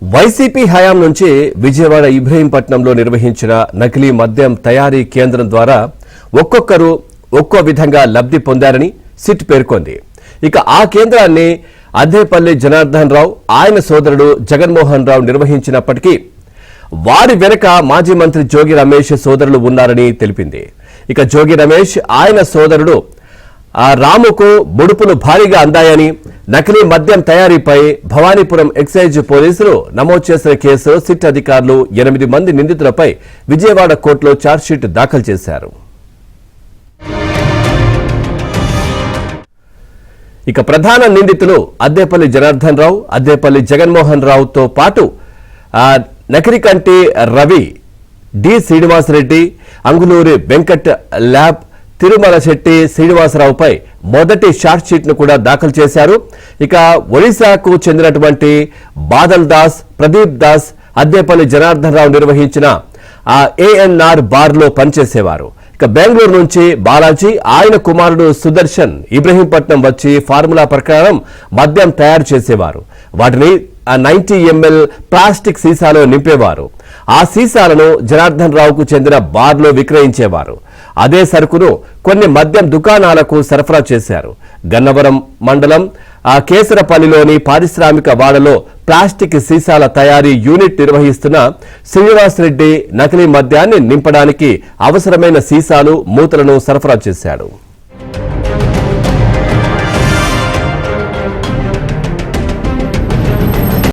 YCP హయాం నుంచి విజయవాడ ఇబ్రహీంపట్నంలో నిర్వహించిన నకిలీ మద్యం తయారీ కేంద్రం ద్వారా ఒక్కొక్కరు ఒక్కో విధంగా లబ్ధి పొందారని సిట్ పేర్కొంది. ఇక ఆ కేంద్రాన్ని అద్దేపల్లి జనార్దన్ రావు ఆయన సోదరుడు జగన్మోహన్ రావు నిర్వహించినప్పటికీ వారి వెనుక మాజీ మంత్రి జోగి రమేష్ సోదరులు ఉన్నారని తెలిపింది. ఇక జోగి రమేష్ ఆయన సోదరుడు రాముకు ముడుపులు భారీగా అందాయని, నకిలీ మద్యం తయారీపై భవానీపురం ఎక్సైజ్ పోలీసులు నమోదు చేసిన కేసు సిట్ అధికారులు 8 మంది నిందితులపై విజయవాడ కోర్టులో ఛార్జ్షీట్ దాఖలు చేశారు. ఇక ప్రధాన నిందితులు అద్దేపల్లి జనార్దన్ రావు, అద్దేపల్లి జగన్మోహన్ రావుతో పాటు నకిరికంటి రవి, డి శ్రీనివాసరెడ్డి, అంగులూరి వెంకట్ ల్యాబ్, తిరుమల శెట్టి శ్రీనివాసరావుపై మొదటి ఛార్జ్షీట్ ను కూడా దాఖలు చేశారు. ఇక ఒడిశాకు చెందినటువంటి బాదల్ దాస్, ప్రదీప్ దాస్ అద్దేపల్లి జనార్దన్ రావు నిర్వహించిన ఏఎన్ఆర్ బార్ లో పనిచేసేవారు. ఇక బెంగళూరు నుంచి బాలాజీ, ఆయన కుమారుడు సుదర్శన్ ఇబ్రహీంపట్నం వచ్చి ఫార్ములా ప్రకారం మద్యం తయారు చేసేవారు. వాటిని 90 ml ప్లాస్టిక్ సీసాలో నింపేవారు. ఆ సీసాలను జనార్దన్ రావుకు చెందిన బార్లో విక్రయించేవారు. అదే సరుకును కొన్ని మద్యం దుకాణాలకు సరఫరా చేశారు. గన్నవరం మండలం కేసరపల్లిలోని పారిశ్రామిక వాడలో ప్లాస్టిక్ సీసాల తయారీ యూనిట్ నిర్వహిస్తున్న శ్రీనివాసరెడ్డి నకిలీ మద్యాన్ని నింపడానికి అవసరమైన సీసాలు, మూతలను సరఫరా చేశాడు.